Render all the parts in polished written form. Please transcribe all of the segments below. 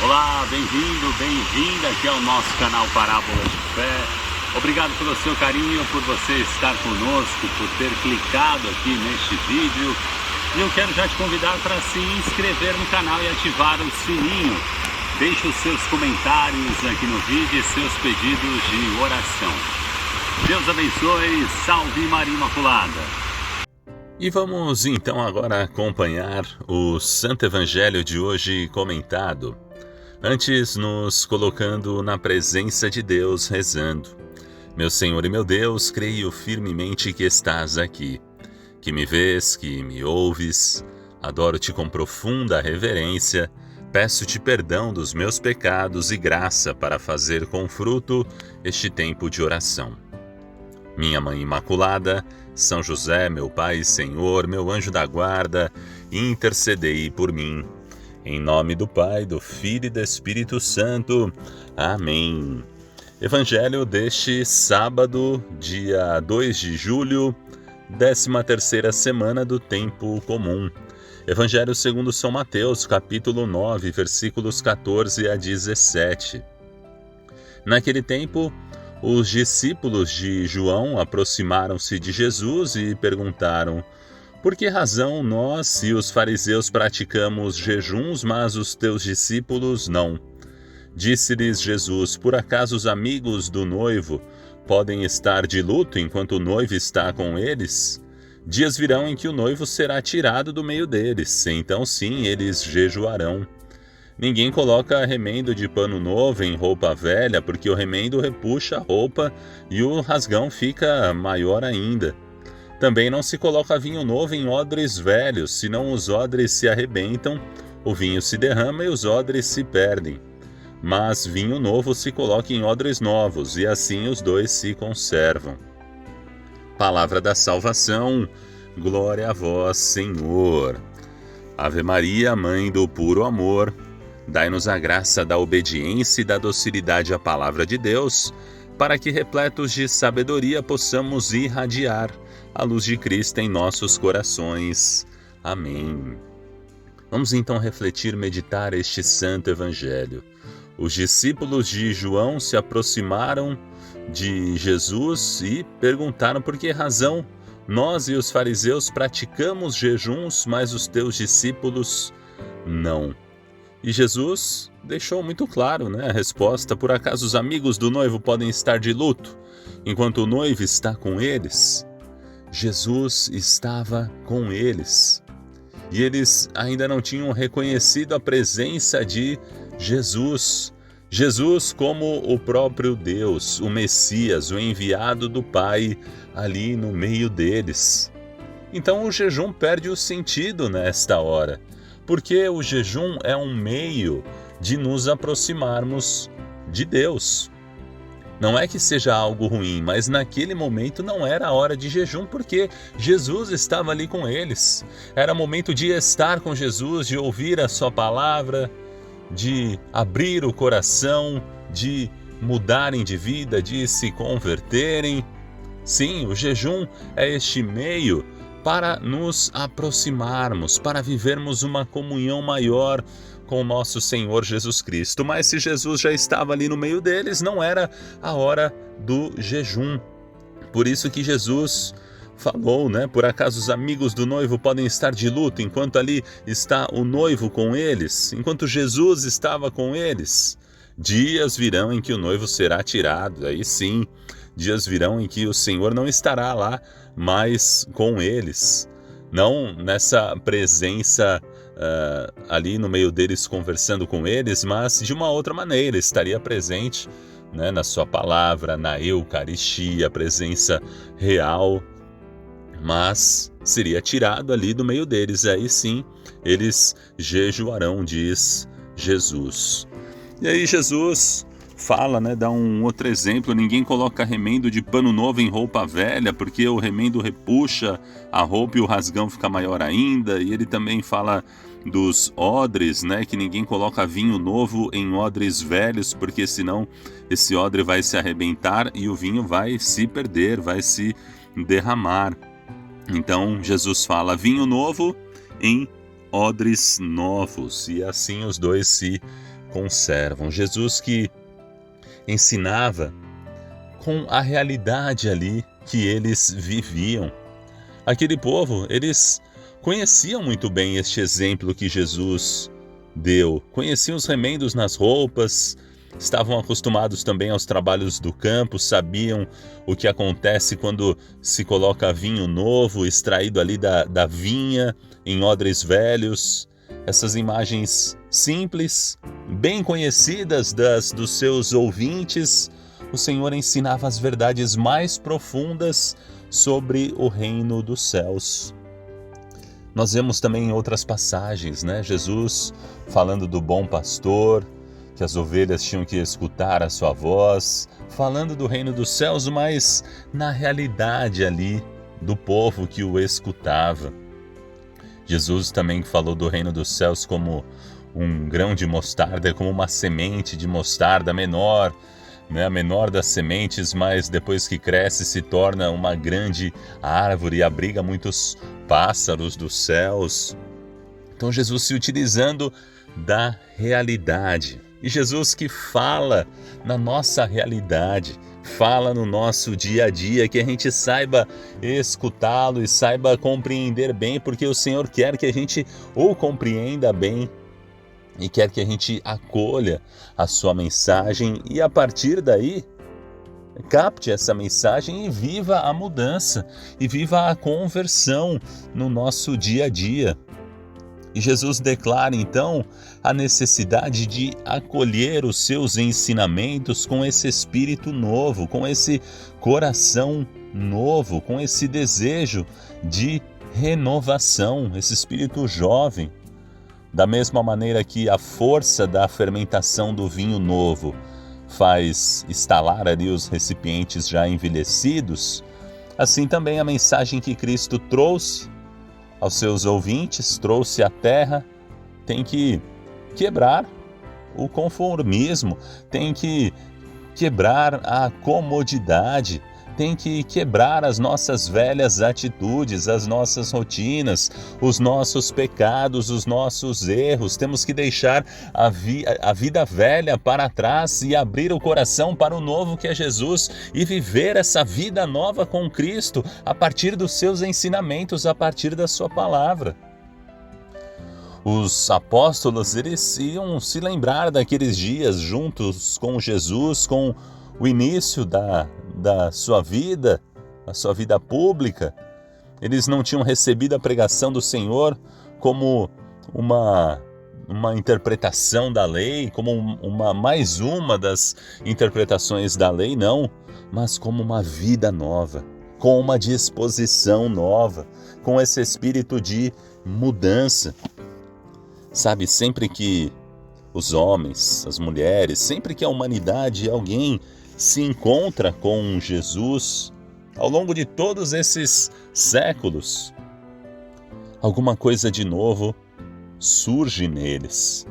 Olá, bem-vindo, bem-vinda aqui ao nosso canal Parábolas de Fé. Obrigado pelo seu carinho, por você estar conosco, por ter clicado aqui neste vídeo. E eu quero já te convidar para se inscrever no canal e ativar o sininho. Deixe os seus comentários aqui no vídeo e seus pedidos de oração. Deus abençoe, salve Maria Imaculada. E vamos então agora acompanhar o Santo Evangelho de hoje comentado. Antes, nos colocando na presença de Deus, rezando. Meu Senhor e meu Deus, creio firmemente que estás aqui, que me vês, que me ouves. Adoro-te com profunda reverência. Peço-te perdão dos meus pecados e graça para fazer com fruto este tempo de oração. Minha Mãe Imaculada, São José, meu Pai e Senhor, meu anjo da guarda, intercedei por mim. Em nome do Pai, do Filho e do Espírito Santo. Amém. Evangelho deste sábado, dia 2 de julho, 13ª semana do Tempo Comum. Evangelho segundo São Mateus, capítulo 9, versículos 14 a 17. Naquele tempo, os discípulos de João aproximaram-se de Jesus e perguntaram: por que razão nós e os fariseus praticamos jejuns, mas os teus discípulos não? Disse-lhes Jesus: por acaso os amigos do noivo podem estar de luto enquanto o noivo está com eles? Dias virão em que o noivo será tirado do meio deles, então sim eles jejuarão. Ninguém coloca remendo de pano novo em roupa velha, porque o remendo repuxa a roupa e o rasgão fica maior ainda. Também não se coloca vinho novo em odres velhos, senão os odres se arrebentam, o vinho se derrama e os odres se perdem. Mas vinho novo se coloca em odres novos, e assim os dois se conservam. Palavra da salvação, glória a vós, Senhor. Ave Maria, Mãe do puro amor, dai-nos a graça da obediência e da docilidade à palavra de Deus, para que, repletos de sabedoria, possamos irradiar a luz de Cristo em nossos corações. Amém. Vamos então refletir, meditar este Santo Evangelho. Os discípulos de João se aproximaram de Jesus e perguntaram por que razão nós e os fariseus praticamos jejuns, mas os teus discípulos não. E Jesus deixou muito claro, a resposta: por acaso os amigos do noivo podem estar de luto enquanto o noivo está com eles? Jesus estava com eles e eles ainda não tinham reconhecido a presença de Jesus. Jesus como o próprio Deus, o Messias, o enviado do Pai ali no meio deles. Então o jejum perde o sentido nesta hora, porque o jejum é um meio de nos aproximarmos de Deus. Não é que seja algo ruim, mas naquele momento não era a hora de jejum, porque Jesus estava ali com eles. Era momento de estar com Jesus, de ouvir a sua palavra, de abrir o coração, de mudarem de vida, de se converterem. Sim, o jejum é este meio para nos aproximarmos, para vivermos uma comunhão maior com o nosso Senhor Jesus Cristo. Mas se Jesus já estava ali no meio deles, não era a hora do jejum. Por isso que Jesus falou, por acaso os amigos do noivo podem estar de luto enquanto ali está o noivo com eles, enquanto Jesus estava com eles? Dias virão em que o noivo será tirado, aí sim, dias virão em que o Senhor não estará lá mais com eles, não nessa presença ali no meio deles conversando com eles, mas de uma outra maneira, estaria presente na sua palavra, na Eucaristia, a presença real, mas seria tirado ali do meio deles, aí sim eles jejuarão, diz Jesus. E aí Jesus fala, dá um outro exemplo: ninguém coloca remendo de pano novo em roupa velha, porque o remendo repuxa a roupa e o rasgão fica maior ainda. E ele também fala dos odres, que ninguém coloca vinho novo em odres velhos, porque senão esse odre vai se arrebentar e o vinho vai se perder, vai se derramar. Então Jesus fala vinho novo em odres novos, e assim os dois se conservam. Jesus que ensinava com a realidade ali que eles viviam. Aquele povo, eles conheciam muito bem este exemplo que Jesus deu. Conheciam os remendos nas roupas, estavam acostumados também aos trabalhos do campo, sabiam o que acontece quando se coloca vinho novo, extraído ali da vinha, em odres velhos. Essas imagens simples, bem conhecidas dos seus ouvintes, o Senhor ensinava as verdades mais profundas sobre o reino dos céus. Nós vemos também em outras passagens, Jesus falando do bom pastor, que as ovelhas tinham que escutar a sua voz, falando do reino dos céus, mas na realidade ali do povo que o escutava. Jesus também falou do reino dos céus como um grão de mostarda, como uma semente de mostarda menor, a menor das sementes, mas depois que cresce se torna uma grande árvore e abriga muitos pássaros dos céus. Então Jesus se utilizando da realidade. E Jesus que fala na nossa realidade, fala no nosso dia a dia, que a gente saiba escutá-lo e saiba compreender bem, porque o Senhor quer que a gente o compreenda bem e quer que a gente acolha a sua mensagem e a partir daí capte essa mensagem e viva a mudança e viva a conversão no nosso dia a dia. E Jesus declara então a necessidade de acolher os seus ensinamentos com esse espírito novo, com esse coração novo, com esse desejo de renovação, esse espírito jovem. Da mesma maneira que a força da fermentação do vinho novo faz estalar ali os recipientes já envelhecidos, assim também a mensagem que Cristo trouxe aos seus ouvintes, trouxe à terra, tem que quebrar o conformismo, tem que quebrar a comodidade, tem que quebrar as nossas velhas atitudes, as nossas rotinas, os nossos pecados, os nossos erros. Temos que deixar a vida velha para trás e abrir o coração para o novo que é Jesus e viver essa vida nova com Cristo a partir dos seus ensinamentos, a partir da sua palavra. Os apóstolos, eles iam se lembrar daqueles dias juntos com Jesus, com o início da sua vida, a sua vida pública. Eles não tinham recebido a pregação do Senhor como uma interpretação da lei, como mais uma das interpretações da lei, não, mas como uma vida nova, com uma disposição nova, com esse espírito de mudança. Sabe, sempre que os homens, as mulheres, sempre que a humanidade, alguém se encontra com Jesus, ao longo de todos esses séculos, alguma coisa de novo surge neles,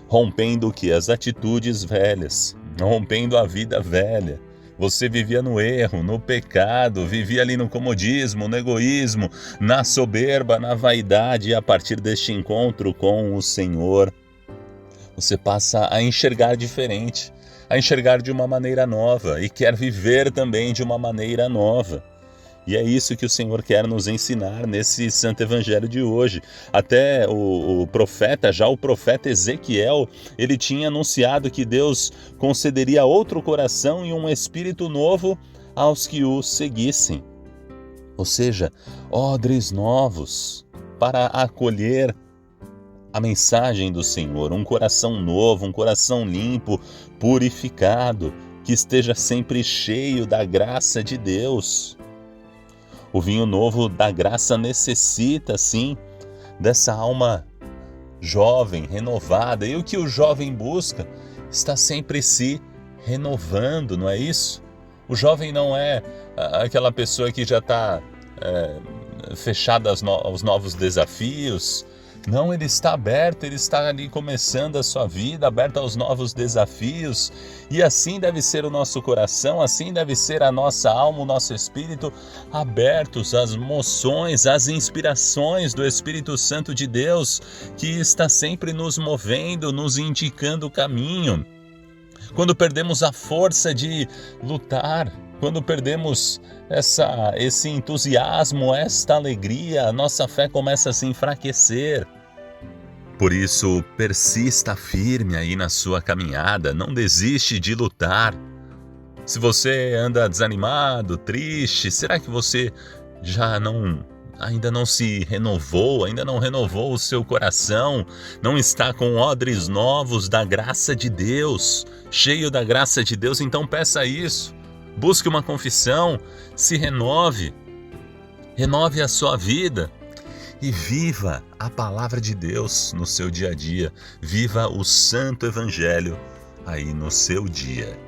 rompendo o que? As atitudes velhas, rompendo a vida velha. Você vivia no erro, no pecado, vivia ali no comodismo, no egoísmo, na soberba, na vaidade, e a partir deste encontro com o Senhor, você passa a enxergar diferente, a enxergar de uma maneira nova e quer viver também de uma maneira nova. E é isso que o Senhor quer nos ensinar nesse Santo Evangelho de hoje. Até o profeta Ezequiel, ele tinha anunciado que Deus concederia outro coração e um espírito novo aos que o seguissem. Ou seja, odres novos para acolher a mensagem do Senhor, um coração novo, um coração limpo, purificado, que esteja sempre cheio da graça de Deus. O vinho novo da graça necessita, sim, dessa alma jovem, renovada. E o que o jovem busca está sempre se renovando, não é isso? O jovem não é aquela pessoa que já está fechada aos novos desafios, Não, ele está aberto, ele está ali começando a sua vida, aberto aos novos desafios. E assim deve ser o nosso coração, assim deve ser a nossa alma, o nosso espírito, abertos às moções, às inspirações do Espírito Santo de Deus, que está sempre nos movendo, nos indicando o caminho. Quando perdemos a força de lutar, quando perdemos esse entusiasmo, esta alegria, a nossa fé começa a se enfraquecer. Por isso, persista firme aí na sua caminhada, não desiste de lutar. Se você anda desanimado, triste, será que você ainda não se renovou, ainda não renovou o seu coração, não está com odres novos da graça de Deus, cheio da graça de Deus? Então peça isso, busque uma confissão, se renove a sua vida e viva a palavra de Deus no seu dia a dia, viva o Santo Evangelho aí no seu dia.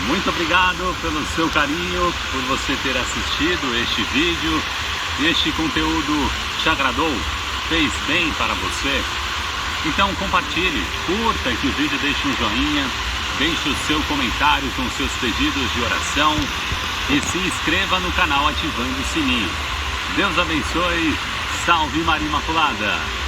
Muito obrigado pelo seu carinho, por você ter assistido este vídeo. Este conteúdo te agradou? Fez bem para você? Então compartilhe, curta esse vídeo, deixe um joinha, deixe o seu comentário com seus pedidos de oração e se inscreva no canal ativando o sininho. Deus abençoe, salve Maria Imaculada!